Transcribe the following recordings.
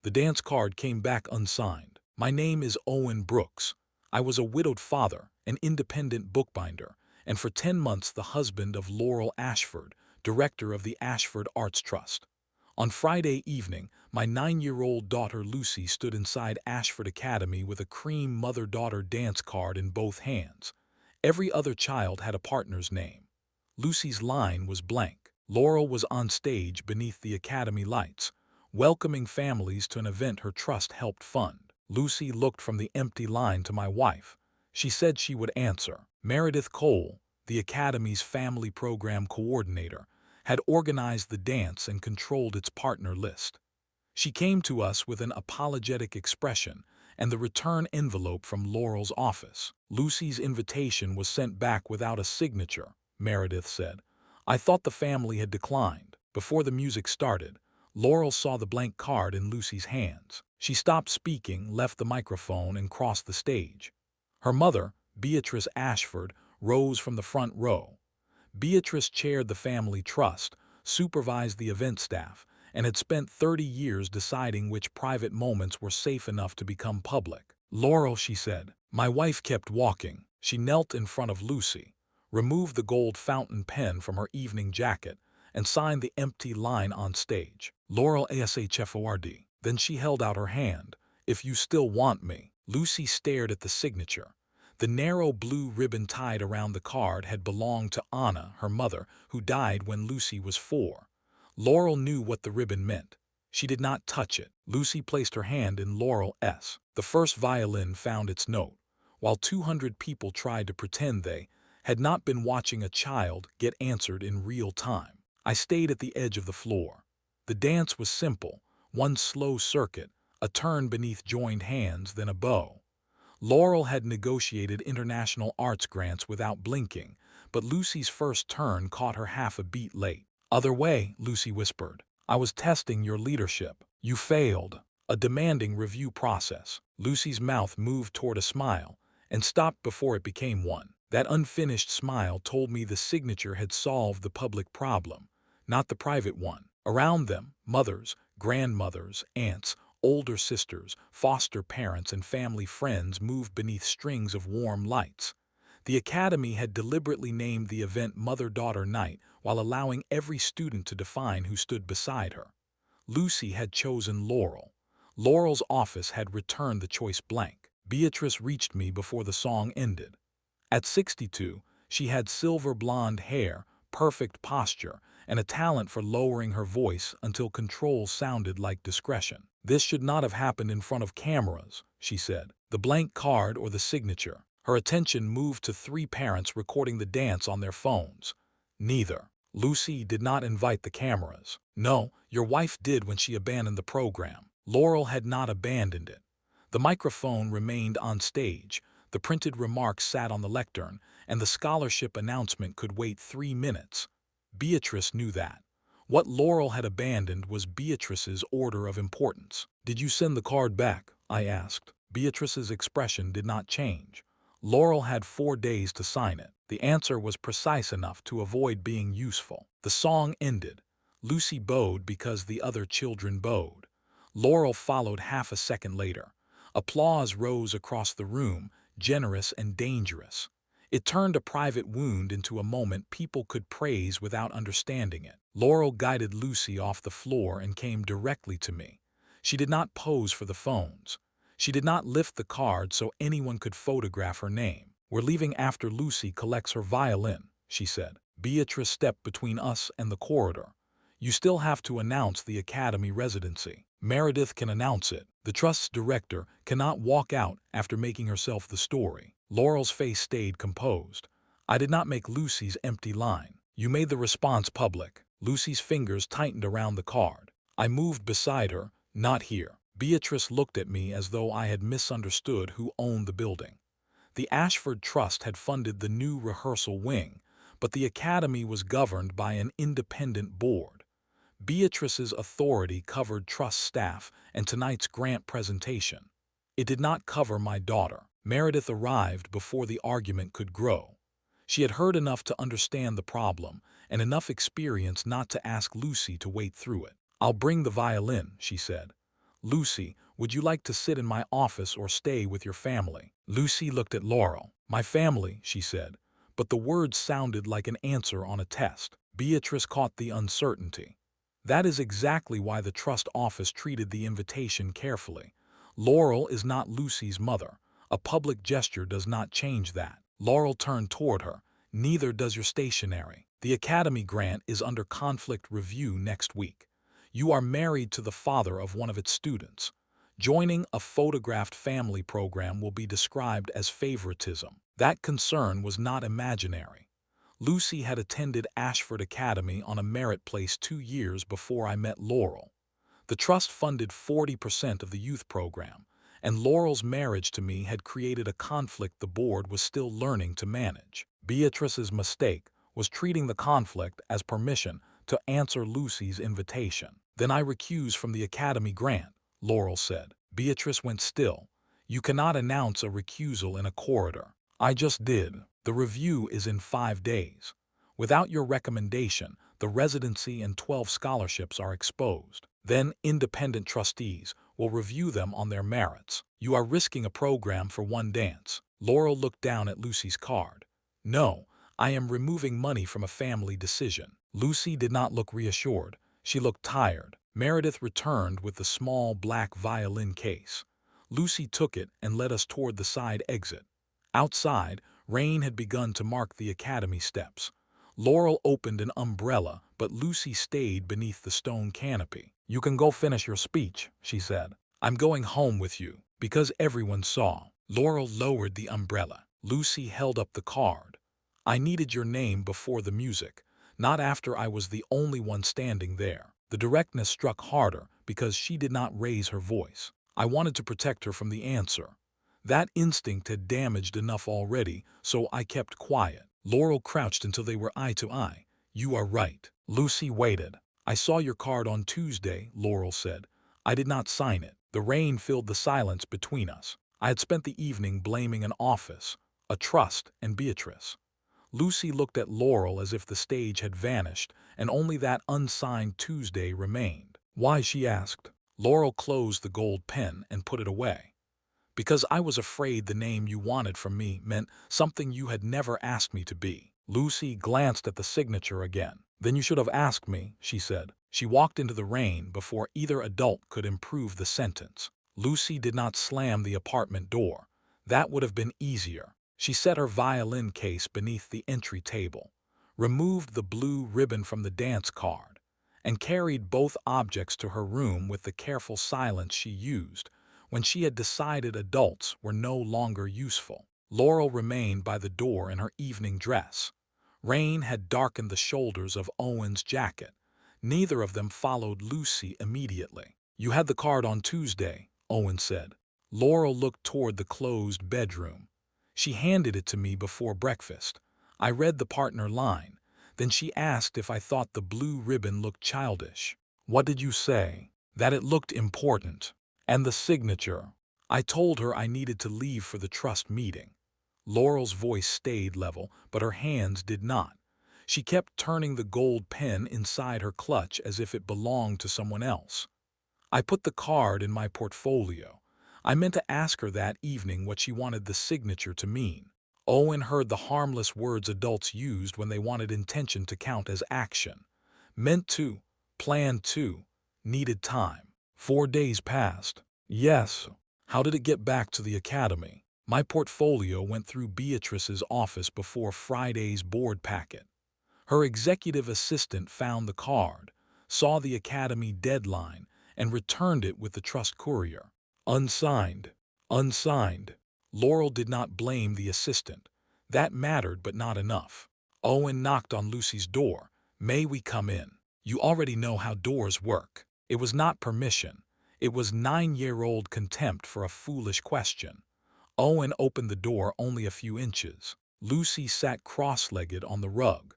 The dance card came back unsigned. My name is Owen Brooks. I was a widowed father, an independent bookbinder, and for 10 months the husband of Laurel Ashford, director of the Ashford Arts Trust. On Friday evening, my 9-year-old daughter Lucy stood inside Ashford Academy with a cream mother-daughter dance card in both hands. Every other child had a partner's name. Lucy's line was blank. Laurel was on stage beneath the academy lights, welcoming families to an event her trust helped fund. Lucy looked from the empty line to my wife. She said she would answer. Meredith Cole, the academy's family program coordinator, had organized the dance and controlled its partner list. She came to us with an apologetic expression and the return envelope from Laurel's office. Lucy's invitation was sent back without a signature, Meredith said. I thought the family had declined. Before the music started, Laurel saw the blank card in Lucy's hands. She stopped speaking, left the microphone, and crossed the stage. Her mother, Beatrice Ashford, rose from the front row. Beatrice chaired the family trust, supervised the event staff, and had spent 30 years deciding which private moments were safe enough to become public. Laurel, she said. My wife kept walking. She knelt in front of Lucy, removed the gold fountain pen from her evening jacket, and signed the empty line on stage. Laurel Ashford. Then she held out her hand. If you still want me. Lucy stared at the signature. The narrow blue ribbon tied around the card had belonged to Anna, her mother, who died when Lucy was 4. Laurel knew what the ribbon meant. She did not touch it. Lucy placed her hand in Laurel's. The first violin found its note, while 200 people tried to pretend they had not been watching a child get answered in real time. I stayed at the edge of the floor. The dance was simple, one slow circuit, a turn beneath joined hands, then a bow. Laurel had negotiated international arts grants without blinking, but Lucy's first turn caught her half a beat late. Other way, Lucy whispered. I was testing your leadership. You failed. A demanding review process. Lucy's mouth moved toward a smile and stopped before it became one. That unfinished smile told me the signature had solved the public problem, not the private one. Around them, mothers, grandmothers, aunts, older sisters, foster parents, and family friends moved beneath strings of warm lights. The academy had deliberately named the event Mother-Daughter Night while allowing every student to define who stood beside her. Lucy had chosen Laurel. Laurel's office had returned the choice blank. Beatrice reached me before the song ended. At 62, she had silver blonde hair, perfect posture, and a talent for lowering her voice until control sounded like discretion. This should not have happened in front of cameras, she said. The blank card or the signature. Her attention moved to 3 parents recording the dance on their phones. Neither. Lucy did not invite the cameras. No, your wife did when she abandoned the program. Laurel had not abandoned it. The microphone remained on stage, the printed remarks sat on the lectern, and the scholarship announcement could wait 3 minutes. Beatrice knew that. What Laurel had abandoned was Beatrice's order of importance. Did you send the card back? I asked. Beatrice's expression did not change. Laurel had 4 days to sign it. The answer was precise enough to avoid being useful. The song ended. Lucy bowed because the other children bowed. Laurel followed half a second later. Applause rose across the room, generous and dangerous. It turned a private wound into a moment people could praise without understanding it. Laurel guided Lucy off the floor and came directly to me. She did not pose for the phones. She did not lift the card so anyone could photograph her name. We're leaving after Lucy collects her violin, she said. Beatrice stepped between us and the corridor. You still have to announce the academy residency. Meredith can announce it. The trust's director cannot walk out after making herself the story. Laurel's face stayed composed. I did not make Lucy's empty line. You made the response public. Lucy's fingers tightened around the card. I moved beside her, not here. Beatrice looked at me as though I had misunderstood who owned the building. The Ashford Trust had funded the new rehearsal wing, but the academy was governed by an independent board. Beatrice's authority covered trust staff and tonight's grant presentation. It did not cover my daughter. Meredith arrived before the argument could grow. She had heard enough to understand the problem and enough experience not to ask Lucy to wait through it. I'll bring the violin, she said. "Lucy, would you like to sit in my office or stay with your family?" Lucy looked at Laurel. "My family," she said, but the words sounded like an answer on a test. Beatrice caught the uncertainty. That is exactly why the trust office treated the invitation carefully. Laurel is not Lucy's mother. A public gesture does not change that. Laurel turned toward her. "Neither does your stationery. The Academy grant is under conflict review next week. You are married to the father of one of its students. Joining a photographed family program will be described as favoritism." That concern was not imaginary. Lucy had attended Ashford Academy on a merit place 2 years before I met Laurel. The trust funded 40% of the youth program, and Laurel's marriage to me had created a conflict the board was still learning to manage. Beatrice's mistake was treating the conflict as permission to answer Lucy's invitation. "Then I recuse from the Academy grant," Laurel said. Beatrice went still. "You cannot announce a recusal in a corridor." "I just did. The review is in 5 days. Without your recommendation, the residency and 12 scholarships are exposed. Then independent trustees will review them on their merits. You are risking a program for one dance." Laurel looked down at Lucy's card. "No, I am removing money from a family decision." Lucy did not look reassured. She looked tired. Meredith returned with the small black violin case. Lucy took it and led us toward the side exit. Outside, rain had begun to mark the academy steps. Laurel opened an umbrella, but Lucy stayed beneath the stone canopy. "You can go finish your speech," she said. "I'm going home with you," because everyone saw. Laurel lowered the umbrella. Lucy held up the card. "I needed your name before the music, not after I was the only one standing there." The directness struck harder because she did not raise her voice. I wanted to protect her from the answer. That instinct had damaged enough already, so I kept quiet. Laurel crouched until they were eye to eye. "You are right." Lucy waited. "I saw your card on Tuesday," Laurel said. "I did not sign it." The rain filled the silence between us. I had spent the evening blaming an office, a trust, and Beatrice. Lucy looked at Laurel as if the stage had vanished and only that unsigned Tuesday remained. "Why?" she asked. Laurel closed the gold pen and put it away. "Because I was afraid the name you wanted from me meant something you had never asked me to be." Lucy glanced at the signature again. "Then you should have asked me," she said. She walked into the rain before either adult could improve the sentence. Lucy did not slam the apartment door. That would have been easier. She set her violin case beneath the entry table, removed the blue ribbon from the dance card, and carried both objects to her room with the careful silence she used when she had decided adults were no longer useful. Laurel remained by the door in her evening dress. Rain had darkened the shoulders of Owen's jacket. Neither of them followed Lucy immediately. "You had the card on Tuesday," Owen said. Laurel looked toward the closed bedroom. "She handed it to me before breakfast. I read the partner line. Then she asked if I thought the blue ribbon looked childish." "What did you say?" "That it looked important." "And the signature?" "I told her I needed to leave for the trust meeting." Laurel's voice stayed level, but her hands did not. She kept turning the gold pen inside her clutch as if it belonged to someone else. "I put the card in my portfolio. I meant to ask her that evening what she wanted the signature to mean." Owen heard the harmless words adults used when they wanted intention to count as action. "Meant to, planned to, needed time." 4 days passed. "Yes." "How did it get back to the academy?" "My portfolio went through Beatrice's office before Friday's board packet. Her executive assistant found the card, saw the academy deadline, and returned it with the trust courier." "Unsigned." "Unsigned." Laurel did not blame the assistant. That mattered, but not enough. Owen knocked on Lucy's door. "May we come in?" "You already know how doors work." It was not permission. It was 9-year-old contempt for a foolish question. Owen opened the door only a few inches. Lucy sat cross-legged on the rug.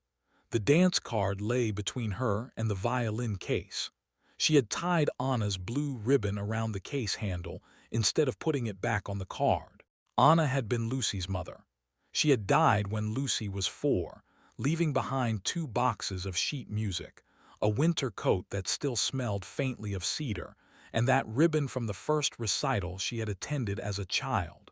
The dance card lay between her and the violin case. She had tied Anna's blue ribbon around the case handle instead of putting it back on the card. Anna had been Lucy's mother. She had died when Lucy was 4, leaving behind 2 boxes of sheet music, a winter coat that still smelled faintly of cedar, and that ribbon from the first recital she had attended as a child.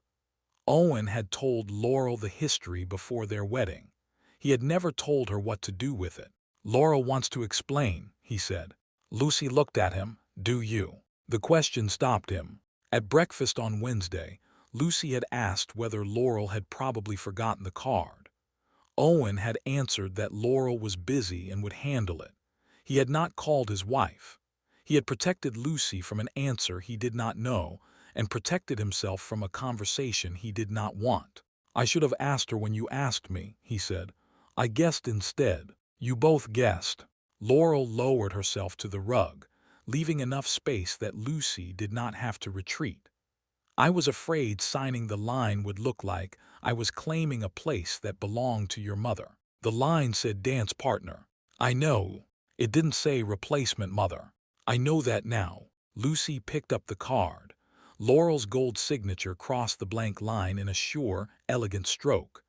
Owen had told Laurel the history before their wedding. He had never told her what to do with it. "Laurel wants to explain," he said. Lucy looked at him. "Do you?" The question stopped him. At breakfast on Wednesday, Lucy had asked whether Laurel had probably forgotten the card. Owen had answered that Laurel was busy and would handle it. He had not called his wife. He had protected Lucy from an answer he did not know and protected himself from a conversation he did not want. "I should have asked her when you asked me," he said. "I guessed instead." "You both guessed." Laurel lowered herself to the rug, leaving enough space that Lucy did not have to retreat. "I was afraid signing the line would look like I was claiming a place that belonged to your mother. The line said dance partner." "I know. It didn't say replacement mother." "I know that now." Lucy picked up the card. Laurel's gold signature crossed the blank line in a sure, elegant stroke.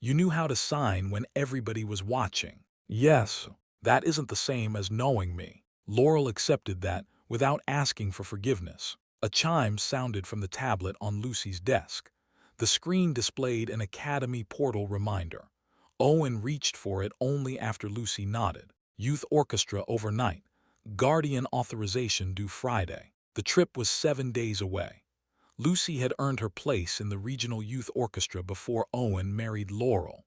"You knew how to sign when everybody was watching." "Yes. That isn't the same as knowing me." Laurel accepted that without asking for forgiveness. A chime sounded from the tablet on Lucy's desk. The screen displayed an Academy portal reminder. Owen reached for it only after Lucy nodded. "Youth Orchestra overnight. Guardian authorization due Friday." The trip was 7 days away. Lucy had earned her place in the regional youth orchestra before Owen married Laurel.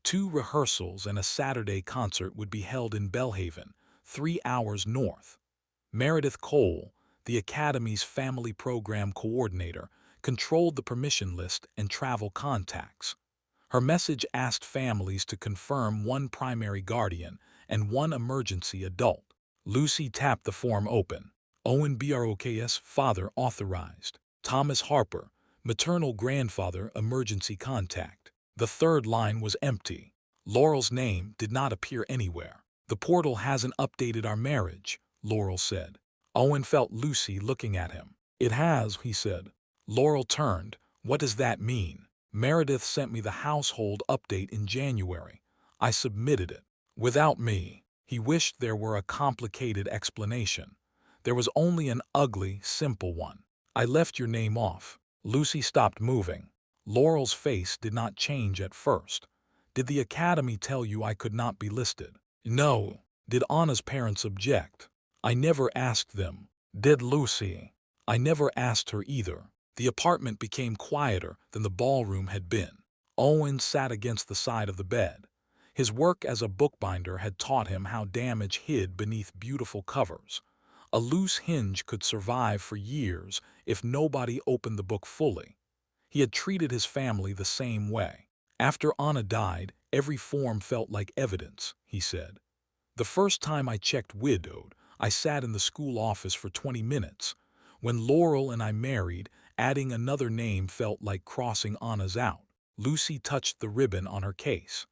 2 rehearsals and a Saturday concert would be held in Belhaven, 3 hours north. Meredith Cole, the Academy's family program coordinator, controlled the permission list and travel contacts. Her message asked families to confirm 1 primary guardian and 1 emergency adult. Lucy tapped the form open. Owen Brok's father authorized. Thomas Harper, maternal grandfather, emergency contact. The third line was empty. Laurel's name did not appear anywhere. "The portal hasn't updated our marriage," Laurel said. Owen felt Lucy looking at him. "It has," he said. Laurel turned. "What does that mean?" "Meredith sent me the household update in January. I submitted it. Without me." He wished there were a complicated explanation. There was only an ugly, simple one. "I left your name off." Lucy stopped moving. Laurel's face did not change at first. "Did the Academy tell you I could not be listed?" "No." "Did Anna's parents object?" "I never asked them." "Did Lucy?" "I never asked her either." The apartment became quieter than the ballroom had been. Owen sat against the side of the bed. His work as a bookbinder had taught him how damage hid beneath beautiful covers. A loose hinge could survive for years if nobody opened the book fully. He had treated his family the same way. "After Anna died, every form felt like evidence," he said. "The first time I checked widowed, I sat in the school office for 20 minutes. When Laurel and I married, adding another name felt like crossing Anna's out." Lucy touched the ribbon on her case.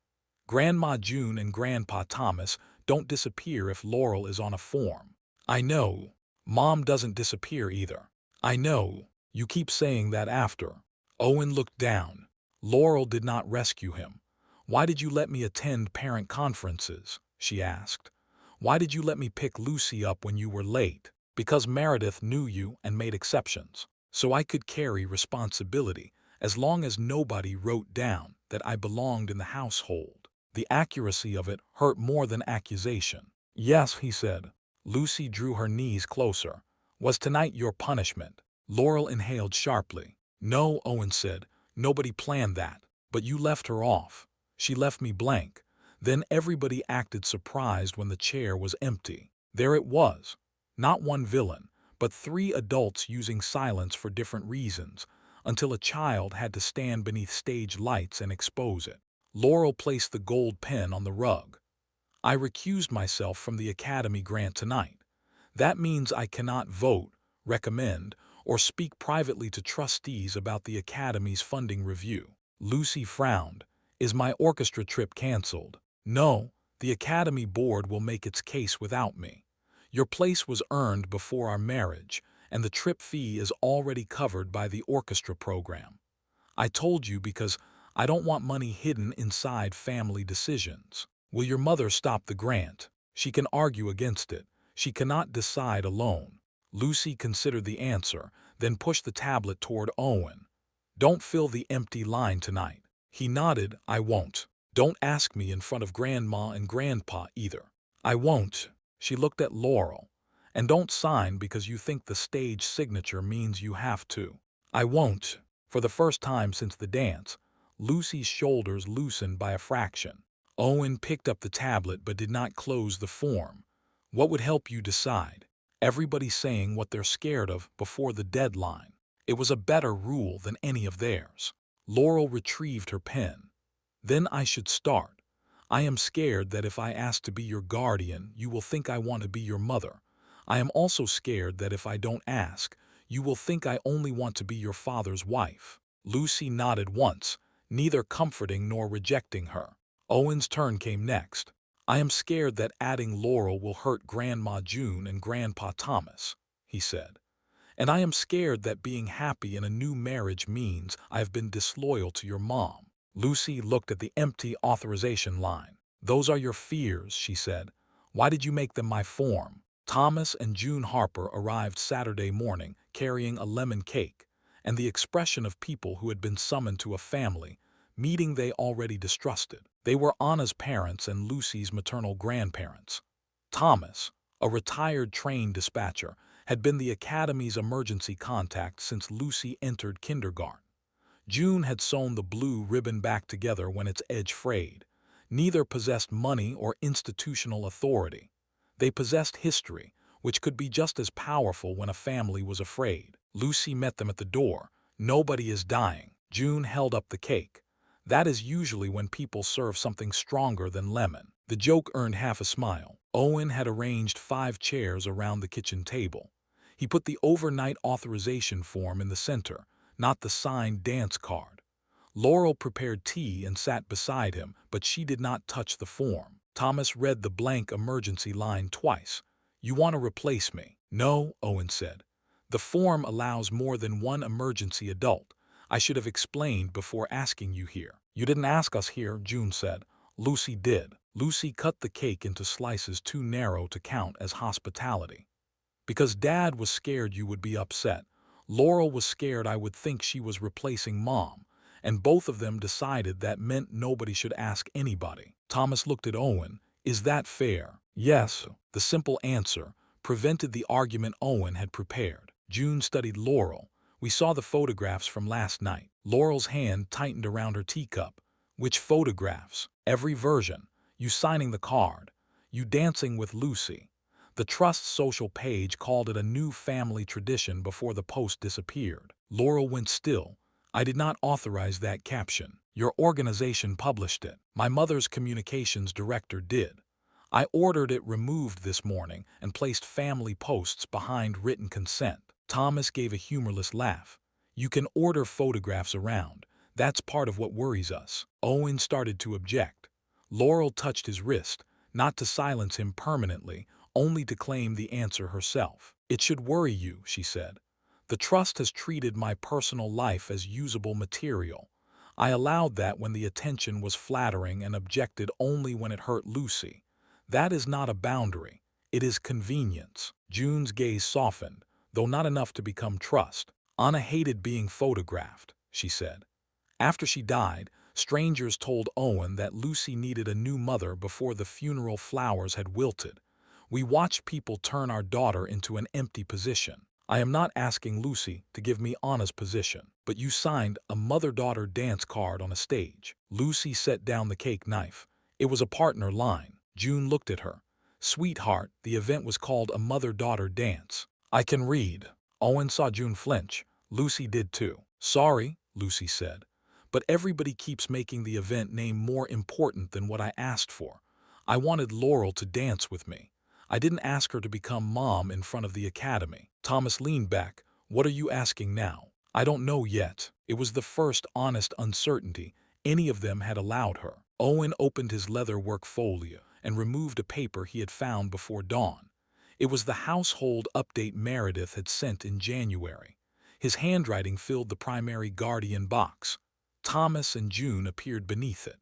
"Grandma June and Grandpa Thomas don't disappear if Laurel is on a form." "I know. Mom doesn't disappear either." "I know. You keep saying that after." Owen looked down. Laurel did not rescue him. "Why did you let me attend parent conferences?" she asked. "Why did you let me pick Lucy up when you were late?" "Because Meredith knew you and made exceptions. So I could carry responsibility as long as nobody wrote down that I belonged in the household." The accuracy of it hurt more than accusation. "Yes," he said. Lucy drew her knees closer. "Was tonight your punishment?" Laurel inhaled sharply. "No," Owen said. "Nobody planned that. But you left her off. She left me blank. Then everybody acted surprised when the chair was empty. There it was. Not 1 villain, but 3 adults using silence for different reasons, until a child had to stand beneath stage lights and expose it." Laurel placed the gold pen on the rug. "I recused myself from the Academy grant tonight. That means I cannot vote, recommend, or speak privately to trustees about the Academy's funding review." Lucy frowned. "Is my orchestra trip canceled?" "No, the Academy board will make its case without me. Your place was earned before our marriage, and the trip fee is already covered by the orchestra program. I told you because I don't want money hidden inside family decisions." "Will your mother stop the grant?" "She can argue against it. She cannot decide alone." Lucy considered the answer, then pushed the tablet toward Owen. "Don't fill the empty line tonight." He nodded. "I won't. Don't ask me in front of Grandma and Grandpa either." "I won't." She looked at Laurel. "And don't sign because you think the stage signature means you have to." "I won't." For the first time since the dance, Lucy's shoulders loosened by a fraction. Owen picked up the tablet but did not close the form. "What would help you decide? Everybody saying what they're scared of before the deadline." It was a better rule than any of theirs. Laurel retrieved her pen. "Then I should start. I am scared that if I ask to be your guardian, you will think I want to be your mother. I am also scared that if I don't ask, you will think I only want to be your father's wife." Lucy nodded once, neither comforting nor rejecting her. Owen's turn came next. "I am scared that adding Laurel will hurt Grandma June and Grandpa Thomas," he said. "And I am scared that being happy in a new marriage means I have been disloyal to your mom." Lucy looked at the empty authorization line. "Those are your fears," she said. "Why did you make them my form?" Thomas and June Harper arrived Saturday morning carrying a lemon cake, and the expression of people who had been summoned to a family meeting they already distrusted. They were Anna's parents and Lucy's maternal grandparents. Thomas, a retired train dispatcher, had been the Academy's emergency contact since Lucy entered kindergarten. June had sewn the blue ribbon back together when its edge frayed. Neither possessed money or institutional authority. They possessed history, which could be just as powerful when a family was afraid. Lucy met them at the door. "Nobody is dying." June held up the cake. "That is usually when people serve something stronger than lemon." The joke earned half a smile. Owen had arranged 5 chairs around the kitchen table. He put the overnight authorization form in the center, not the signed dance card. Laurel prepared tea and sat beside him, but she did not touch the form. Thomas read the blank emergency line twice. "You want to replace me?" "No," Owen said. "The form allows more than one emergency adult. I should have explained before asking you here." "You didn't ask us here," June said. "Lucy did." Lucy cut the cake into slices too narrow to count as hospitality. "Because Dad was scared you would be upset. Laurel was scared I would think she was replacing Mom, and both of them decided that meant nobody should ask anybody." Thomas looked at Owen. "Is that fair?" "Yes." The simple answer prevented the argument Owen had prepared. June studied Laurel. "We saw the photographs from last night." Laurel's hand tightened around her teacup. "Which photographs?" "Every version. You signing the card. You dancing with Lucy." The Trust's social page called it a new family tradition before the post disappeared. Laurel went still. "I did not authorize that caption. Your organization published it. My mother's communications director did. I ordered it removed this morning and placed family posts behind written consent." Thomas gave a humorless laugh. "You can order photographs around. That's part of what worries us." Owen started to object. Laurel touched his wrist, not to silence him permanently, only to claim the answer herself. "It should worry you," she said. "The Trust has treated my personal life as usable material. I allowed that when the attention was flattering and objected only when it hurt Lucy. That is not a boundary. It is convenience." June's gaze softened, though not enough to become trust. "Anna hated being photographed," she said. "After she died, strangers told Owen that Lucy needed a new mother before the funeral flowers had wilted. We watched people turn our daughter into an empty position. I am not asking Lucy to give me Anna's position, but you signed a mother-daughter dance card on a stage." Lucy set down the cake knife. "It was a partner line." June looked at her. "Sweetheart, the event was called a mother-daughter dance." "I can read." Owen saw June flinch. Lucy did too. "Sorry," Lucy said, "but everybody keeps making the event name more important than what I asked for. I wanted Laurel to dance with me. I didn't ask her to become Mom in front of the Academy." Thomas leaned back. "What are you asking now?" "I don't know yet." It was the first honest uncertainty any of them had allowed her. Owen opened his leather work folio and removed a paper he had found before dawn. It was the household update Meredith had sent in January. His handwriting filled the primary guardian box. Thomas and June appeared beneath it.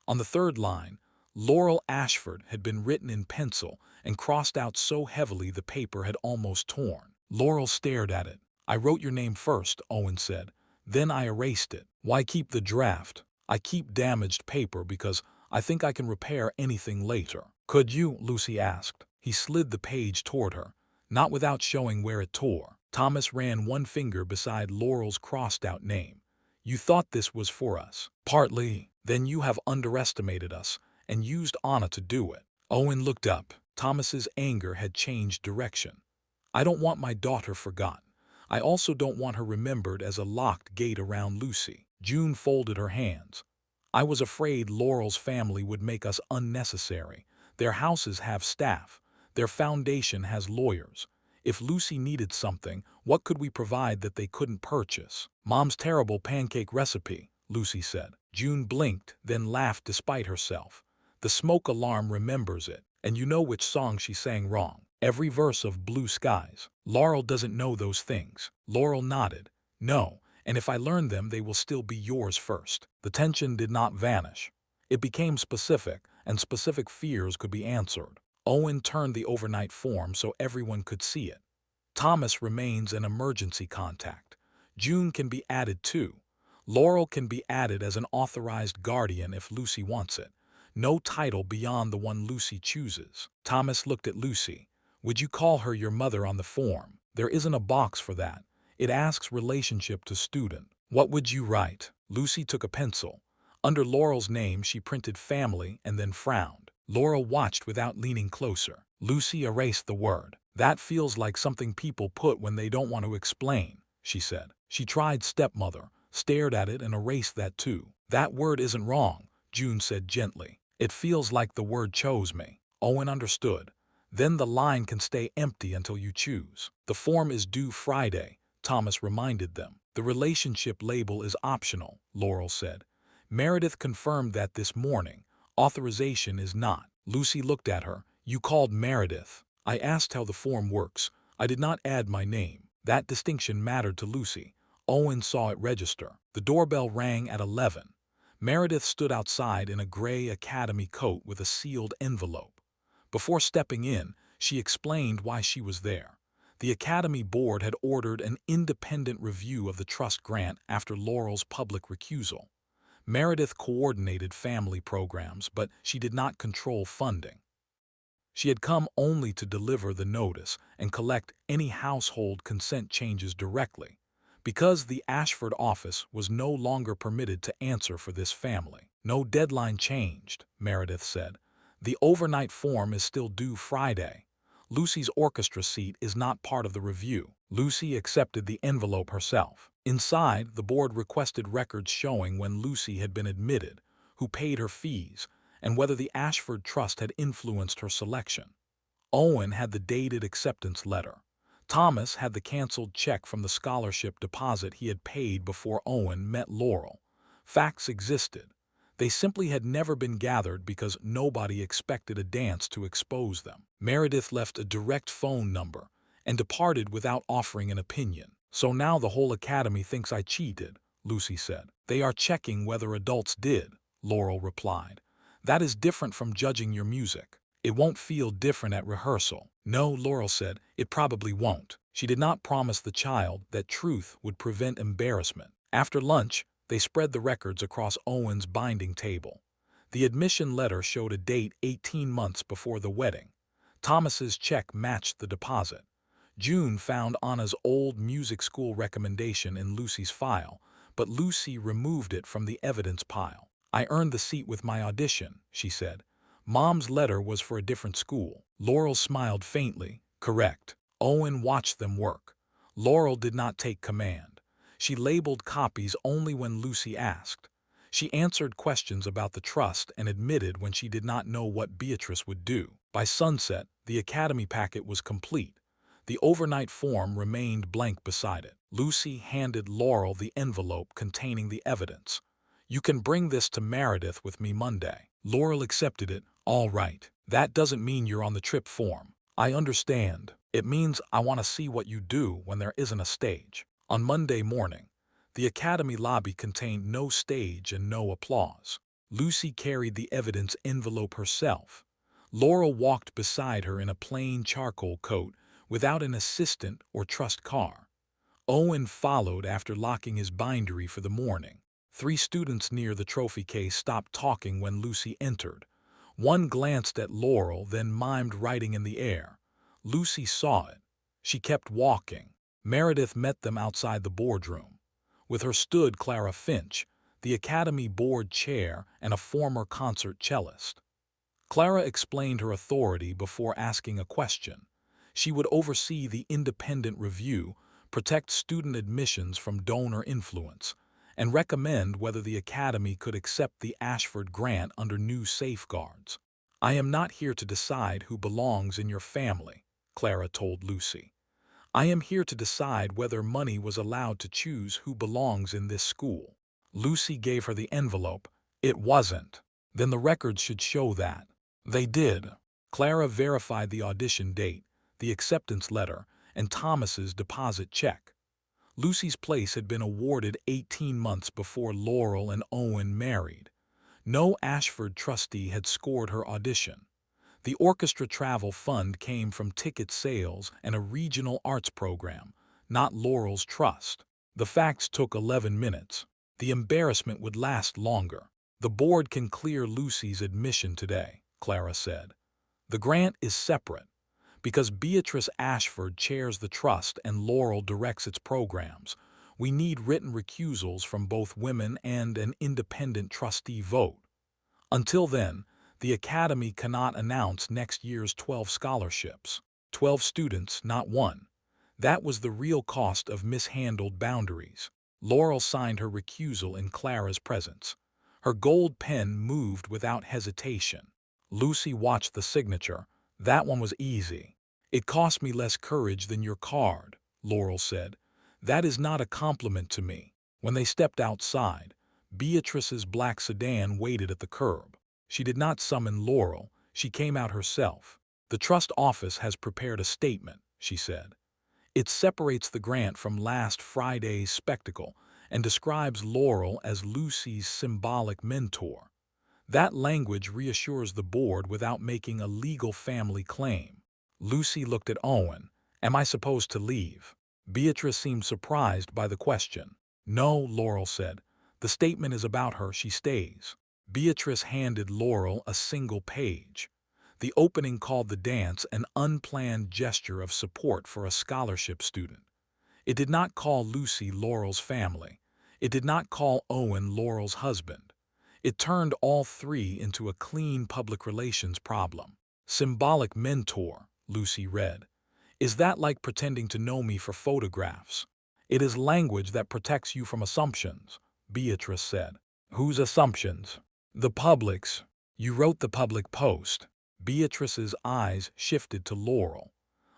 On the third line, Laurel Ashford had been written in pencil and crossed out so heavily the paper had almost torn. Laurel stared at it. I wrote your name first, Owen said. Then I erased it. Why keep the draft? I keep damaged paper because I think I can repair anything later. Could you? Lucy asked. He slid the page toward her, not without showing where it tore. Thomas ran one finger beside Laurel's crossed-out name. You thought this was for us. Partly. Then you have underestimated us and used Anna to do it. Owen looked up. Thomas's anger had changed direction. I don't want my daughter forgotten. I also don't want her remembered as a locked gate around Lucy. June folded her hands. I was afraid Laurel's family would make us unnecessary. Their houses have staff. Their foundation has lawyers. If Lucy needed something, what could we provide that they couldn't purchase? Mom's terrible pancake recipe, Lucy said. June blinked, then laughed despite herself. The smoke alarm remembers it, and you know which song she sang wrong. Every verse of Blue Skies. Laurel doesn't know those things. Laurel nodded. No, and if I learn them, they will still be yours first. The tension did not vanish. It became specific, and specific fears could be answered. Owen turned the overnight form so everyone could see it. Thomas remains an emergency contact. June can be added too. Laurel can be added as an authorized guardian if Lucy wants it. No title beyond the one Lucy chooses. Thomas looked at Lucy. Would you call her your mother on the form? There isn't a box for that. It asks relationship to student. What would you write? Lucy took a pencil. Under Laurel's name, she printed family and then frowned. Laurel watched without leaning closer. Lucy erased the word. That feels like something people put when they don't want to explain, she said. She tried stepmother, stared at it and erased that too. That word isn't wrong, June said gently. It feels like the word chose me. Owen understood. Then the line can stay empty until you choose. The form is due Friday, Thomas reminded them. The relationship label is optional, Laurel said. Meredith confirmed that this morning. Authorization is not. Lucy looked at her. You called Meredith. I asked how the form works. I did not add my name. That distinction mattered to Lucy. Owen saw it register. The doorbell rang at 11. Meredith stood outside in a gray academy coat with a sealed envelope. Before stepping in, she explained why she was there. The Academy Board had ordered an independent review of the trust grant after Laurel's public recusal. Meredith coordinated family programs, but she did not control funding. She had come only to deliver the notice and collect any household consent changes directly, because the Ashford office was no longer permitted to answer for this family. No deadline changed, Meredith said. The overnight form is still due Friday. Lucy's orchestra seat is not part of the review. Lucy accepted the envelope herself. Inside, the board requested records showing when Lucy had been admitted, who paid her fees, and whether the Ashford Trust had influenced her selection. Owen had the dated acceptance letter. Thomas had the canceled check from the scholarship deposit he had paid before Owen met Laurel. Facts existed. They simply had never been gathered because nobody expected a dance to expose them. Meredith left a direct phone number and departed without offering an opinion. So now the whole academy thinks I cheated, Lucy said. They are checking whether adults did, Laurel replied. That is different from judging your music. It won't feel different at rehearsal. No, Laurel said, it probably won't. She did not promise the child that truth would prevent embarrassment. After lunch, they spread the records across Owen's binding table. The admission letter showed a date 18 months before the wedding. Thomas's check matched the deposit. June found Anna's old music school recommendation in Lucy's file, but Lucy removed it from the evidence pile. I earned the seat with my audition, she said. Mom's letter was for a different school. Laurel smiled faintly. Correct. Owen watched them work. Laurel did not take command. She labeled copies only when Lucy asked. She answered questions about the trust and admitted when she did not know what Beatrice would do. By sunset, the academy packet was complete. The overnight form remained blank beside it. Lucy handed Laurel the envelope containing the evidence. You can bring this to Meredith with me Monday. Laurel accepted it. All right. That doesn't mean you're on the trip form. I understand. It means I want to see what you do when there isn't a stage. On Monday morning, the academy lobby contained no stage and no applause. Lucy carried the evidence envelope herself. Laurel walked beside her in a plain charcoal coat without an assistant or trust car. Owen followed after locking his bindery for the morning. 3 students near the trophy case stopped talking when Lucy entered. One glanced at Laurel, then mimed writing in the air. Lucy saw it. She kept walking. Meredith met them outside the boardroom. With her stood Clara Finch, the Academy board chair and a former concert cellist. Clara explained her authority before asking a question. She would oversee the independent review, protect student admissions from donor influence, and recommend whether the Academy could accept the Ashford grant under new safeguards. "I am not here to decide who belongs in your family," Clara told Lucy. "I am here to decide whether money was allowed to choose who belongs in this school." Lucy gave her the envelope. "It wasn't." "Then the records should show that." They did. Clara verified the audition date, the acceptance letter, and Thomas's deposit check. Lucy's place had been awarded 18 months before Laurel and Owen married. No Ashford trustee had scored her audition. The orchestra travel fund came from ticket sales and a regional arts program, not Laurel's trust. The facts took 11 minutes. The embarrassment would last longer. "The board can clear Lucy's admission today," Clara said. "The grant is separate. Because Beatrice Ashford chairs the trust and Laurel directs its programs, we need written recusals from both women and an independent trustee vote. Until then, the Academy cannot announce next year's 12 scholarships. 12 students, not one. That was the real cost of mishandled boundaries." Laurel signed her recusal in Clara's presence. Her gold pen moved without hesitation. Lucy watched the signature. "That one was easy." "It cost me less courage than your card," Laurel said. "That is not a compliment to me." When they stepped outside, Beatrice's black sedan waited at the curb. She did not summon Laurel. She came out herself. "The trust office has prepared a statement," she said. "It separates the grant from last Friday's spectacle and describes Laurel as Lucy's symbolic mentor. That language reassures the board without making a legal family claim." Lucy looked at Owen. "Am I supposed to leave?" Beatrice seemed surprised by the question. "No," Laurel said. "The statement is about her. She stays." Beatrice handed Laurel a single page. The opening called the dance an unplanned gesture of support for a scholarship student. It did not call Lucy Laurel's family. It did not call Owen Laurel's husband. It turned all 3 into a clean public relations problem. "Symbolic mentor," Lucy read. "Is that like pretending to know me for photographs?" "It is language that protects you from assumptions," Beatrice said. "Whose assumptions?" "The public's." "You wrote the public post." Beatrice's eyes shifted to Laurel.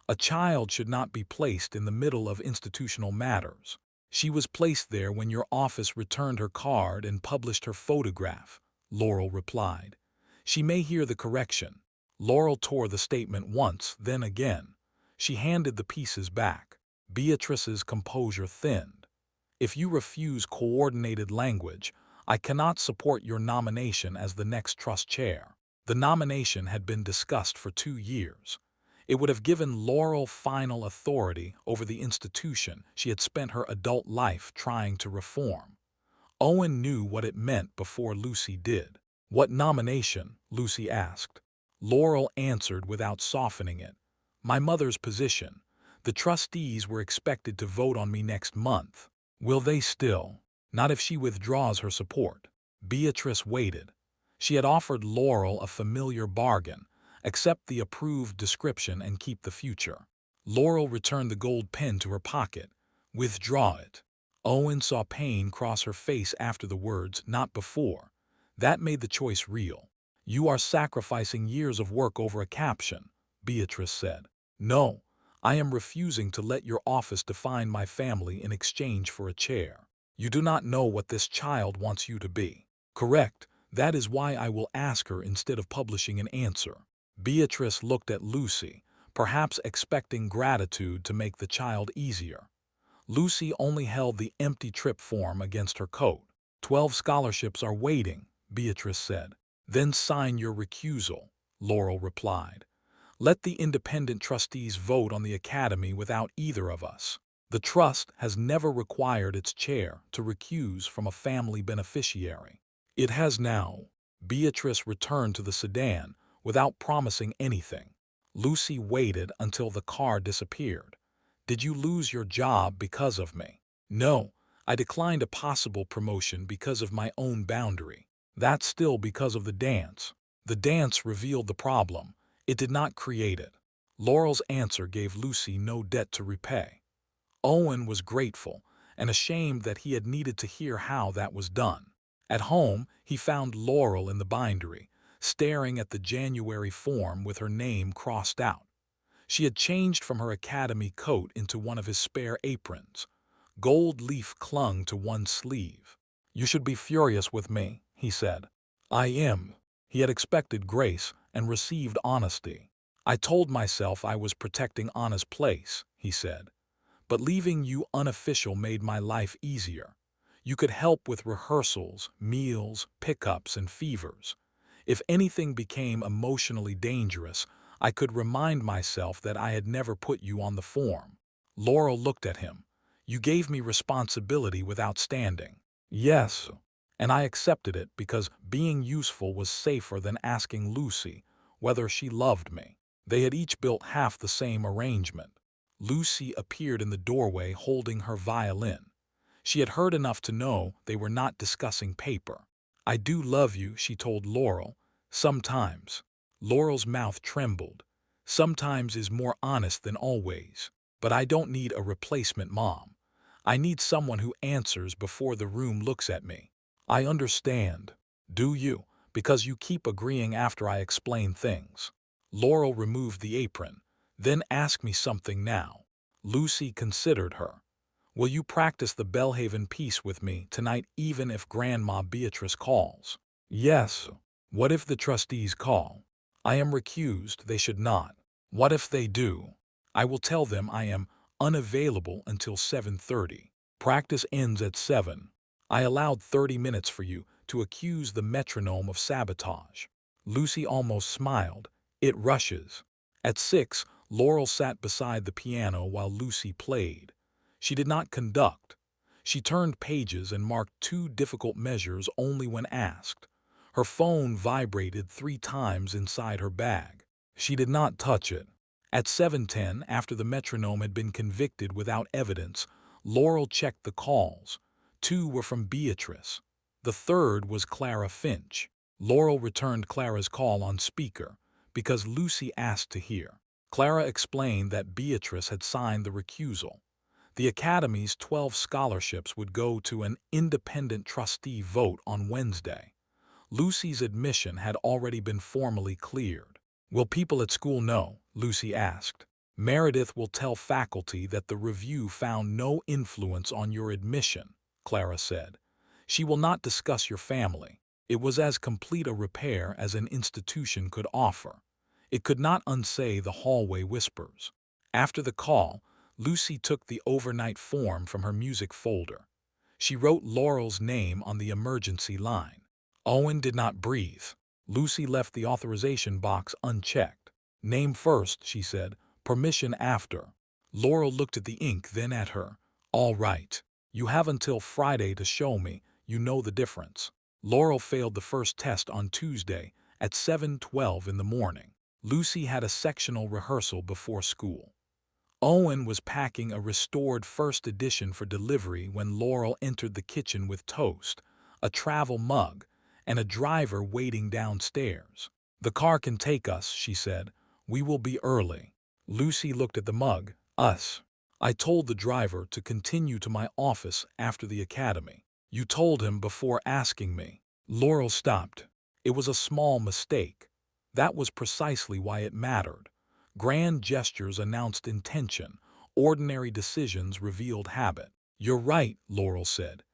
A child should not be placed in the middle of institutional matters. "She was placed there when your office returned her card and published her photograph," Laurel replied. "She may hear the correction." Laurel tore the statement once, then again. She handed the pieces back. Beatrice's composure thinned. "If you refuse coordinated language, I cannot support your nomination as the next trust chair." The nomination had been discussed for 2 years. It would have given Laurel final authority over the institution she had spent her adult life trying to reform. Owen knew what it meant before Lucy did. "What nomination?" Lucy asked. Laurel answered without softening it. "My mother's position. The trustees were expected to vote on me next month." "Will they still?" "Not if she withdraws her support." Beatrice waited. She had offered Laurel a familiar bargain: accept the approved description and keep the future. Laurel returned the gold pen to her pocket. "Withdraw it." Owen saw pain cross her face after the words, "not before." That made the choice real. "You are sacrificing years of work over a caption," Beatrice said. "No, I am refusing to let your office define my family in exchange for a chair. You do not know what this child wants you to be." "Correct. That is why I will ask her instead of publishing an answer." Beatrice looked at Lucy, perhaps expecting gratitude to make the child easier. Lucy only held the empty trip form against her coat. 12 scholarships are waiting," Beatrice said. "Then sign your recusal," Laurel replied. Let the independent trustees vote on the academy without either of us. The trust has never required its chair to recuse from a family beneficiary. It has now. Beatrice returned to the sedan without promising anything. Lucy waited until the car disappeared. Did you lose your job because of me? No, I declined a possible promotion because of my own boundary. That's still because of the dance. The dance revealed the problem. It did not create it. Laurel's answer gave Lucy no debt to repay. Owen was grateful and ashamed that he had needed to hear how that was done. At home, he found Laurel in the bindery, staring at the January form with her name crossed out. She had changed from her academy coat into one of his spare aprons. Gold leaf clung to one sleeve. "You should be furious with me," he said. "I am." He had expected grace and received honesty. "I told myself I was protecting Anna's place," he said. "But leaving you unofficial made my life easier. You could help with rehearsals, meals, pickups, and fevers. If anything became emotionally dangerous, I could remind myself that I had never put you on the form." Laurel looked at him. "You gave me responsibility without standing." "Yes, and I accepted it because being useful was safer than asking Lucy whether she loved me." They had each built half the same arrangement. Lucy appeared in the doorway holding her violin. She had heard enough to know they were not discussing paper. "I do love you," she told Laurel. "Sometimes." Laurel's mouth trembled. "Sometimes is more honest than always. But I don't need a replacement mom. I need someone who answers before the room looks at me." "I understand." "Do you? Because you keep agreeing after I explain things." Laurel removed the apron. "Then ask me something now." Lucy considered her. "Will you practice the Bellhaven piece with me tonight even if Grandma Beatrice calls?" "Yes." "What if the trustees call?" "I am recused, they should not." "What if they do?" "I will tell them I am unavailable until 7:30. Practice ends at 7. I allowed 30 minutes for you to accuse the metronome of sabotage." Lucy almost smiled. "It rushes." At 6, Laurel sat beside the piano while Lucy played. She did not conduct. She turned pages and marked 2 difficult measures only when asked. Her phone vibrated 3 times inside her bag. She did not touch it. At 7:10, after the metronome had been convicted without evidence, Laurel checked the calls. 2 were from Beatrice. The third was Clara Finch. Laurel returned Clara's call on speaker because Lucy asked to hear. Clara explained that Beatrice had signed the recusal. The Academy's 12 scholarships would go to an independent trustee vote on Wednesday. Lucy's admission had already been formally cleared. "Will people at school know?" Lucy asked. "Meredith will tell faculty that the review found no influence on your admission," Clara said. "She will not discuss your family. It was as complete a repair as an institution could offer." It could not unsay the hallway whispers. After the call, Lucy took the overnight form from her music folder. She wrote Laurel's name on the emergency line. Owen did not breathe. Lucy left the authorization box unchecked. "Name first," she said. "Permission after." Laurel looked at the ink, then at her. "All right. You have until Friday to show me you know the difference." Laurel failed the first test on Tuesday at 7:12 in the morning. Lucy had a sectional rehearsal before school. Owen was packing a restored first edition for delivery when Laurel entered the kitchen with toast, a travel mug, and a driver waiting downstairs. "The car can take us," she said. "We will be early." Lucy looked at the mug. "Us." "I told the driver to continue to my office after the academy." "You told him before asking me." Laurel stopped. It was a small mistake. That was precisely why it mattered. Grand gestures announced intention. Ordinary decisions revealed habit. "You're right," Laurel said.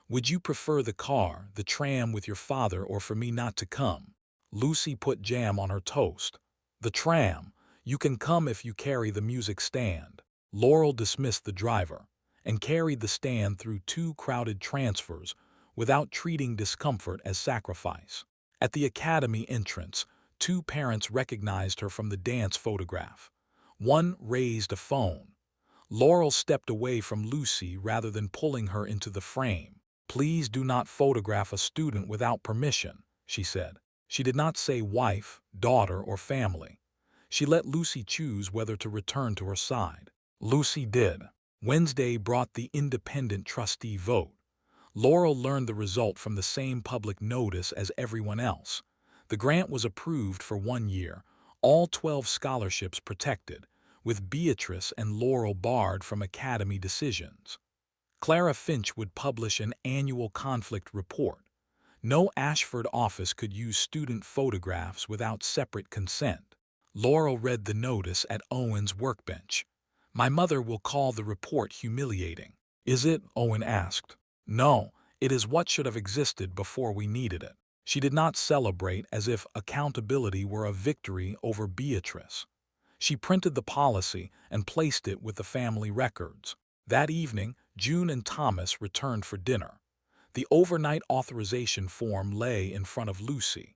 "Would you prefer the car, the tram with your father, or for me not to come?" Lucy put jam on her toast. "The tram. You can come if you carry the music stand." Laurel dismissed the driver and carried the stand through 2 crowded transfers without treating discomfort as sacrifice. At the academy entrance, Two parents recognized her from the dance photograph. One raised a phone. Laurel stepped away from Lucy rather than pulling her into the frame. "Please do not photograph a student without permission," she said. She did not say wife, daughter, or family. She let Lucy choose whether to return to her side. Lucy did. Wednesday brought the independent trustee vote. Laurel learned the result from the same public notice as everyone else. The grant was approved for 1 year, all 12 scholarships protected, with Beatrice and Laurel barred from academy decisions. Clara Finch would publish an annual conflict report. No Ashford office could use student photographs without separate consent. Laurel read the notice at Owen's workbench. "My mother will call the report humiliating." "Is it?" Owen asked. "No, it is what should have existed before we needed it." She did not celebrate as if accountability were a victory over Beatrice. She printed the policy and placed it with the family records. That evening, June and Thomas returned for dinner. The overnight authorization form lay in front of Lucy.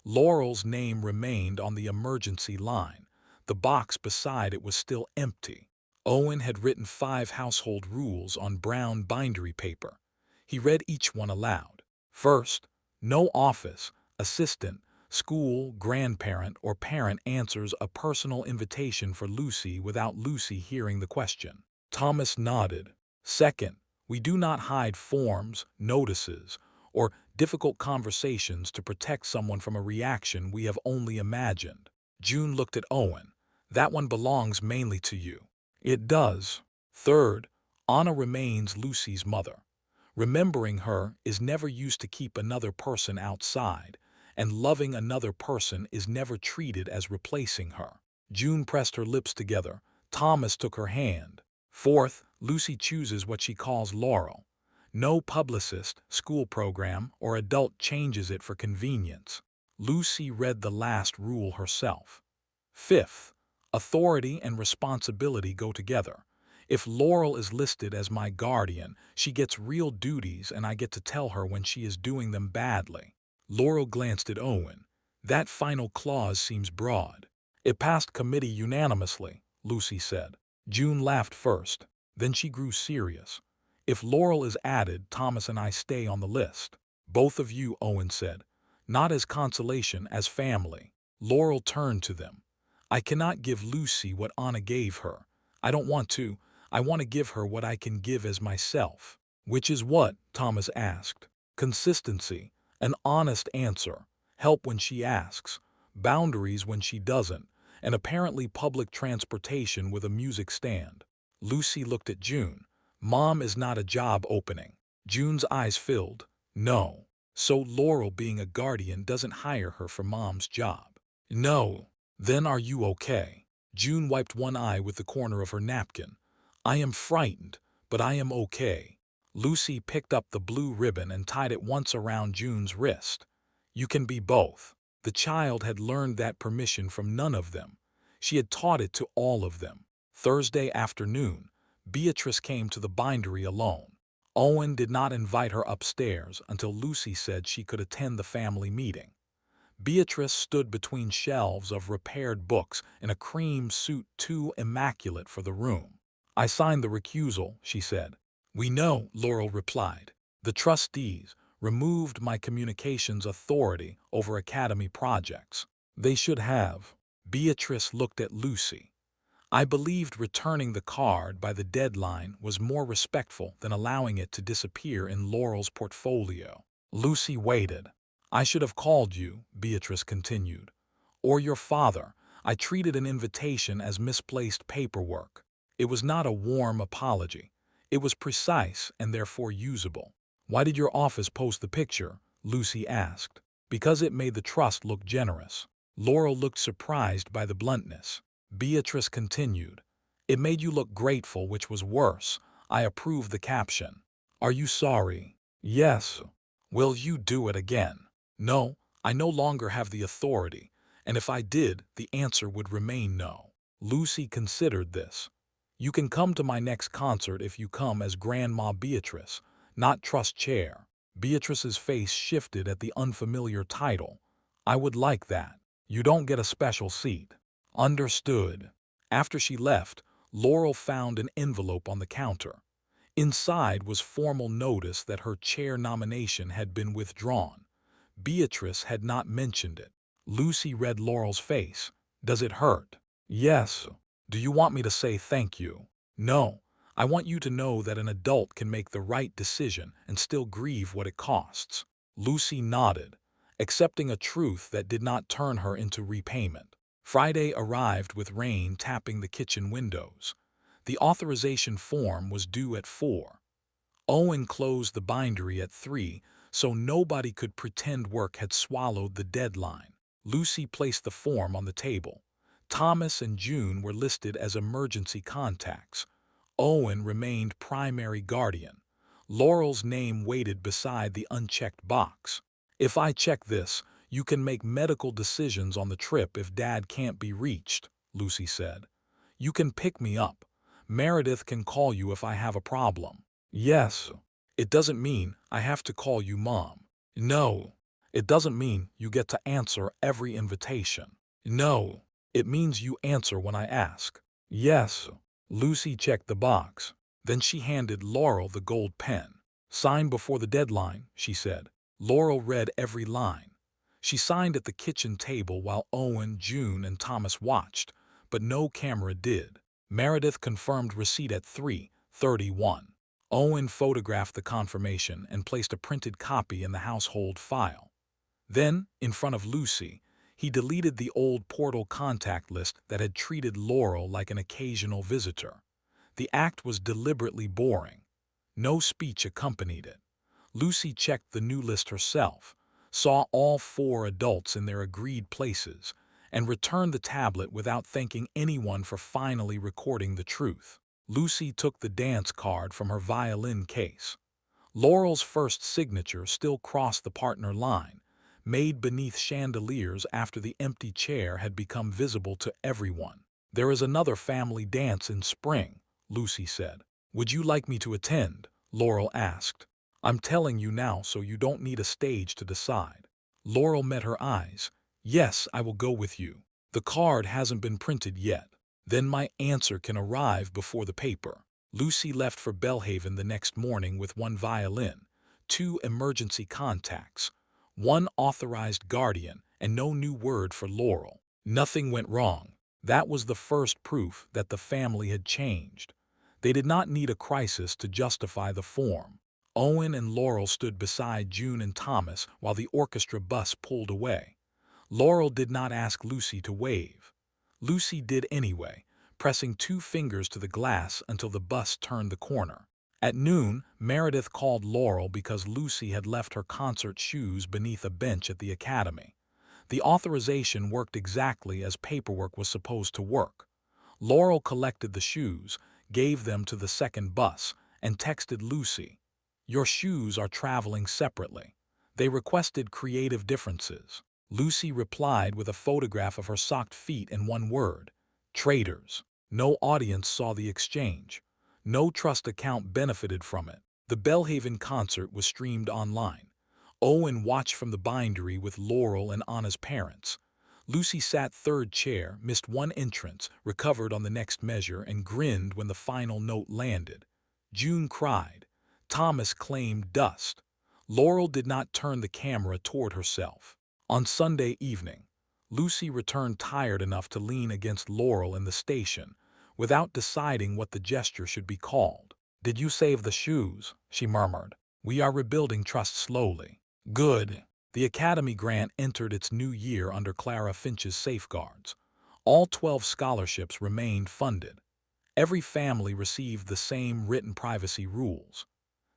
Laurel's name remained on the emergency line. The box beside it was still empty. Owen had written 5 household rules on brown bindery paper. He read each one aloud. First, no office, assistant, school, grandparent, or parent answers a personal invitation for Lucy without Lucy hearing the question. Thomas nodded. Second, we do not hide forms, notices, or difficult conversations to protect someone from a reaction we have only imagined. June looked at Owen. That one belongs mainly to you. It does. Third, Anna remains Lucy's mother. Remembering her is never used to keep another person outside, and loving another person is never treated as replacing her. June pressed her lips together. Thomas took her hand. Fourth, Lucy chooses what she calls Laurel. No publicist, school program, or adult changes it for convenience. Lucy read the last rule herself. Fifth, authority and responsibility go together. If Laurel is listed as my guardian, she gets real duties and I get to tell her when she is doing them badly. Laurel glanced at Owen. That final clause seems broad. It passed committee unanimously, Lucy said. June laughed first. Then she grew serious. If Laurel is added, Thomas and I stay on the list. Both of you, Owen said. Not as consolation, as family. Laurel turned to them. I cannot give Lucy what Anna gave her. I don't want to. I want to give her what I can give as myself. Which is what? Thomas asked. Consistency. An honest answer. Help when she asks. Boundaries when she doesn't. And apparently public transportation with a music stand. Lucy looked at June. Mom is not a job opening. June's eyes filled. No. So Laurel being a guardian doesn't hire her for Mom's job. No. Then are you okay? June wiped one eye with the corner of her napkin. I am frightened, but I am okay. Lucy picked up the blue ribbon and tied it once around June's wrist. You can be both. The child had learned that permission from none of them. She had taught it to all of them. Thursday afternoon, Beatrice came to the bindery alone. Owen did not invite her upstairs until Lucy said she could attend the family meeting. Beatrice stood between shelves of repaired books in a cream suit too immaculate for the room. I signed the recusal, she said. We know, Laurel replied. The trustees removed my communications authority over academy projects. They should have. Beatrice looked at Lucy. I believed returning the card by the deadline was more respectful than allowing it to disappear in Laurel's portfolio. Lucy waited. I should have called you, Beatrice continued. Or your father. I treated an invitation as misplaced paperwork. It was not a warm apology. It was precise and therefore usable. Why did your office post the picture? Lucy asked. Because it made the trust look generous. Laurel looked surprised by the bluntness. Beatrice continued. It made you look grateful, which was worse. I approved the caption. Are you sorry? Yes. Will you do it again? No, I no longer have the authority, and if I did, the answer would remain no. Lucy considered this. You can come to my next concert if you come as Grandma Beatrice, not trust chair. Beatrice's face shifted at the unfamiliar title. I would like that. You don't get a special seat. Understood. After she left, Laurel found an envelope on the counter. Inside was formal notice that her chair nomination had been withdrawn. Beatrice had not mentioned it. Lucy read Laurel's face. Does it hurt? Yes. Do you want me to say thank you? No. I want you to know that an adult can make the right decision and still grieve what it costs. Lucy nodded, accepting a truth that did not turn her into repayment. Friday arrived with rain tapping the kitchen windows. The authorization form was due at 4. Owen closed the bindery at 3, so nobody could pretend work had swallowed the deadline. Lucy placed the form on the table. Thomas and June were listed as emergency contacts. Owen remained primary guardian. Laurel's name waited beside the unchecked box. If I check this, you can make medical decisions on the trip if Dad can't be reached, Lucy said. You can pick me up. Meredith can call you if I have a problem. Yes. It doesn't mean I have to call you Mom. No. It doesn't mean you get to answer every invitation. No. It means you answer when I ask. Yes. Lucy checked the box. Then she handed Laurel the gold pen. Sign before the deadline, she said. Laurel read every line. She signed at the kitchen table while Owen, June, and Thomas watched, but no camera did. Meredith confirmed receipt at 3:31. Owen photographed the confirmation and placed a printed copy in the household file. Then, in front of Lucy, he deleted the old portal contact list that had treated Laurel like an occasional visitor. The act was deliberately boring. No speech accompanied it. Lucy checked the new list herself, saw all 4 adults in their agreed places, and returned the tablet without thanking anyone for finally recording the truth. Lucy took the dance card from her violin case. Laurel's first signature still crossed the partner line, made beneath chandeliers after the empty chair had become visible to everyone. There is another family dance in spring, Lucy said. Would you like me to attend? Laurel asked. I'm telling you now so you don't need a stage to decide. Laurel met her eyes. Yes, I will go with you. The card hasn't been printed yet. Then my answer can arrive before the paper. Lucy left for Belhaven the next morning with 1 violin, 2 emergency contacts, 1 authorized guardian, and no new word for Laurel. Nothing went wrong. That was the first proof that the family had changed. They did not need a crisis to justify the form. Owen and Laurel stood beside June and Thomas while the orchestra bus pulled away. Laurel did not ask Lucy to wave. Lucy did anyway, pressing 2 fingers to the glass until the bus turned the corner. At noon, Meredith called Laurel because Lucy had left her concert shoes beneath a bench at the academy. The authorization worked exactly as paperwork was supposed to work. Laurel collected the shoes, gave them to the second bus, and texted Lucy. Your shoes are traveling separately. They requested creative differences. Lucy replied with a photograph of her socked feet and 1 word: traitors. No audience saw the exchange. No trust account benefited from it. The Belhaven concert was streamed online. Owen watched from the bindery with Laurel and Anna's parents. Lucy sat 3rd chair, missed 1 entrance, recovered on the next measure, and grinned when the final note landed. June cried. Thomas claimed dust. Laurel did not turn the camera toward herself. On Sunday evening, Lucy returned tired enough to lean against Laurel in the station, without deciding what the gesture should be called. Did you save the shoes? She murmured. We are rebuilding trust slowly. Good. The Academy grant entered its new year under Clara Finch's safeguards. All 12 scholarships remained funded. Every family received the same written privacy rules.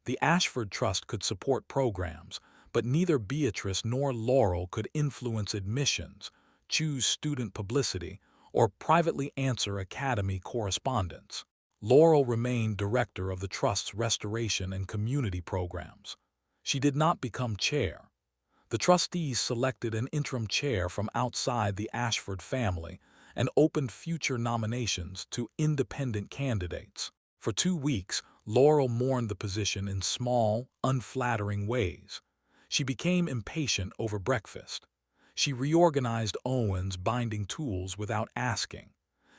The Ashford Trust could support programs, but neither Beatrice nor Laurel could influence admissions, choose student publicity, or privately answer Academy correspondence. Laurel remained director of the Trust's restoration and community programs. She did not become chair. The trustees selected an interim chair from outside the Ashford family and opened future nominations to independent candidates. For 2 weeks, Laurel mourned the position in small, unflattering ways. She became impatient over breakfast. She reorganized Owen's binding tools without asking.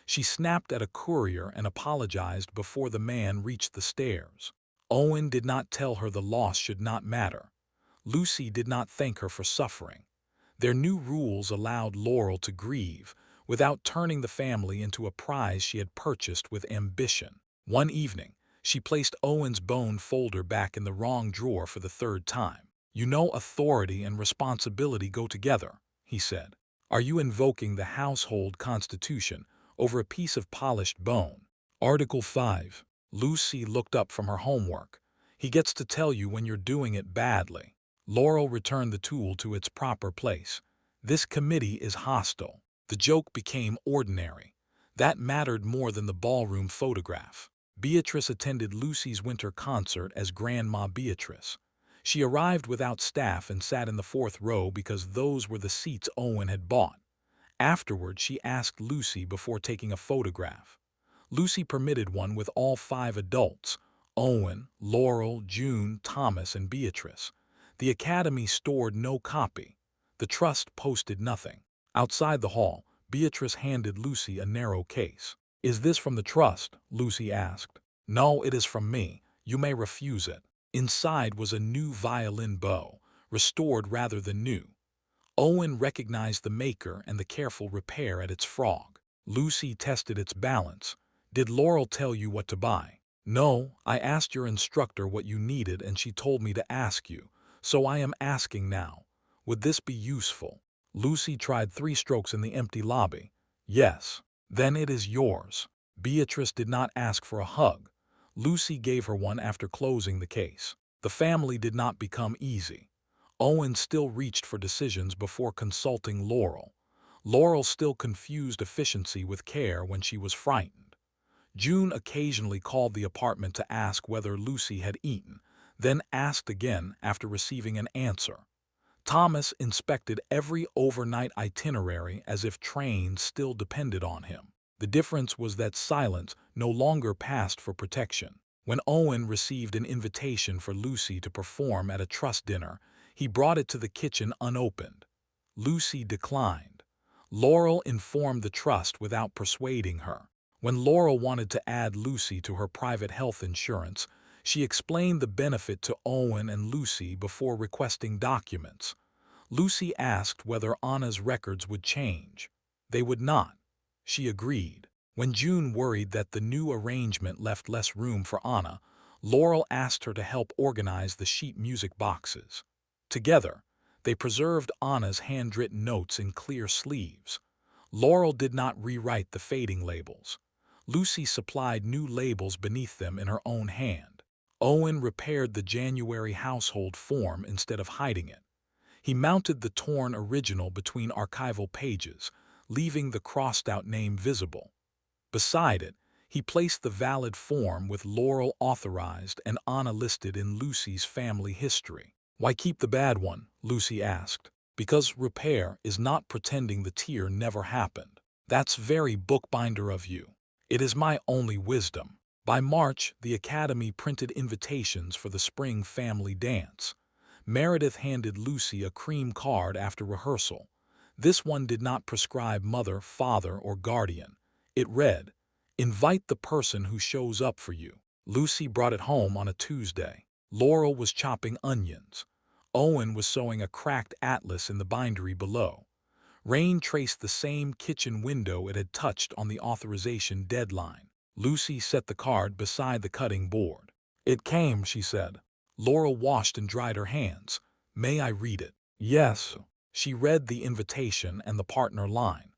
She snapped at a courier and apologized before the man reached the stairs. Owen did not tell her the loss should not matter. Lucy did not thank her for suffering. Their new rules allowed Laurel to grieve without turning the family into a prize she had purchased with ambition. One evening, she placed Owen's bone folder back in the wrong drawer for the third time. "You know authority and responsibility go together," he said. "Are you invoking the household constitution over a piece of polished bone?" Article 5. Lucy looked up from her homework. "He gets to tell you when you're doing it badly." Laurel returned the tool to its proper place. "This committee is hostile." The joke became ordinary. That mattered more than the ballroom photograph. Beatrice attended Lucy's winter concert as Grandma Beatrice. She arrived without staff and sat in the fourth row because those were the seats Owen had bought. Afterward, she asked Lucy before taking a photograph. Lucy permitted one with all 5 adults: Owen, Laurel, June, Thomas, and Beatrice. The Academy stored no copy. The Trust posted nothing. Outside the hall, Beatrice handed Lucy a narrow case. "Is this from the Trust?" Lucy asked. "No, it is from me. You may refuse it." Inside was a new violin bow, restored rather than new. Owen recognized the maker and the careful repair at its frog. Lucy tested its balance. "Did Laurel tell you what to buy?" "No, I asked your instructor what you needed and she told me to ask you, so I am asking now. Would this be useful?" Lucy tried 3 strokes in the empty lobby. "Yes." "Then it is yours." Beatrice did not ask for a hug. Lucy gave her one after closing the case. The family did not become easy. Owen still reached for decisions before consulting Laurel. Laurel still confused efficiency with care when she was frightened. June occasionally called the apartment to ask whether Lucy had eaten, then asked again after receiving an answer. Thomas inspected every overnight itinerary as if trains still depended on him. The difference was that silence no longer passed for protection. When Owen received an invitation for Lucy to perform at a trust dinner, he brought it to the kitchen unopened. Lucy declined. Laurel informed the trust without persuading her. When Laurel wanted to add Lucy to her private health insurance, she explained the benefit to Owen and Lucy before requesting documents. Lucy asked whether Anna's records would change. They would not. She agreed. When June worried that the new arrangement left less room for Anna, Laurel asked her to help organize the sheet music boxes. Together, they preserved Anna's handwritten notes in clear sleeves. Laurel did not rewrite the fading labels. Lucy supplied new labels beneath them in her own hand. Owen repaired the January household form instead of hiding it. He mounted the torn original between archival pages, leaving the crossed-out name visible. Beside it, he placed the valid form with Laurel authorized and Anna listed in Lucy's family history. "Why keep the bad one?" Lucy asked. "Because repair is not pretending the tear never happened. That's very bookbinder of you." "It is my only wisdom." By March, the Academy printed invitations for the spring family dance. Meredith handed Lucy a cream card after rehearsal. This one did not prescribe mother, father, or guardian. It read, "Invite the person who shows up for you." Lucy brought it home on a Tuesday. Laurel was chopping onions. Owen was sewing a cracked atlas in the bindery below. Rain traced the same kitchen window it had touched on the authorization deadline. Lucy set the card beside the cutting board. "It came," she said. Laurel washed and dried her hands. "May I read it?" "Yes." She read the invitation and the partner line.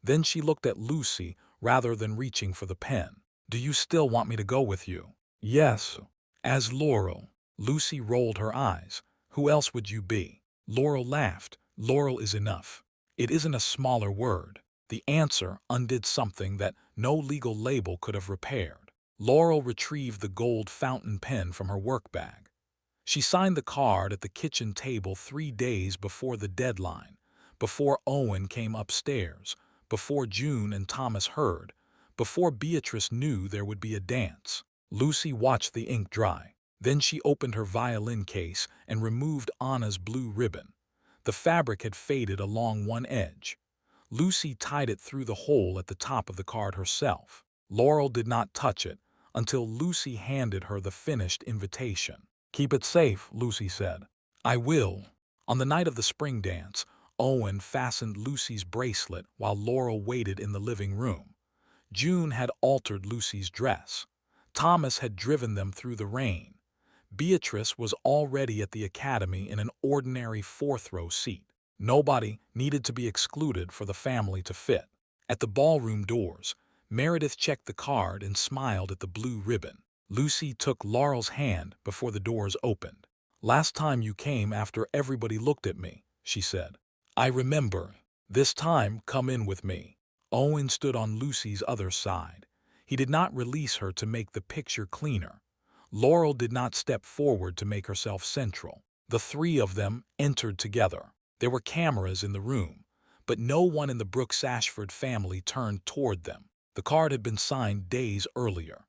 Then she looked at Lucy rather than reaching for the pen. "Do you still want me to go with you?" "Yes." "As Laurel." Lucy rolled her eyes. "Who else would you be?" Laurel laughed. "Laurel is enough. It isn't a smaller word." The answer undid something that no legal label could have repaired. Laurel retrieved the gold fountain pen from her work bag. She signed the card at the kitchen table 3 days before the deadline, before Owen came upstairs, before June and Thomas heard, before Beatrice knew there would be a dance. Lucy watched the ink dry. Then she opened her violin case and removed Anna's blue ribbon. The fabric had faded along one edge. Lucy tied it through the hole at the top of the card herself. Laurel did not touch it until Lucy handed her the finished invitation. "Keep it safe," Lucy said. "I will." On the night of the spring dance, Owen fastened Lucy's bracelet while Laurel waited in the living room. June had altered Lucy's dress. Thomas had driven them through the rain. Beatrice was already at the academy in an ordinary fourth-row seat. Nobody needed to be excluded for the family to fit. At the ballroom doors, Meredith checked the card and smiled at the blue ribbon. Lucy took Laurel's hand before the doors opened. "Last time you came after everybody looked at me," she said. "I remember. This time, come in with me." Owen stood on Lucy's other side. He did not release her to make the picture cleaner. Laurel did not step forward to make herself central. The three of them entered together. There were cameras in the room, but no one in the Brooks Ashford family turned toward them. The card had been signed days earlier.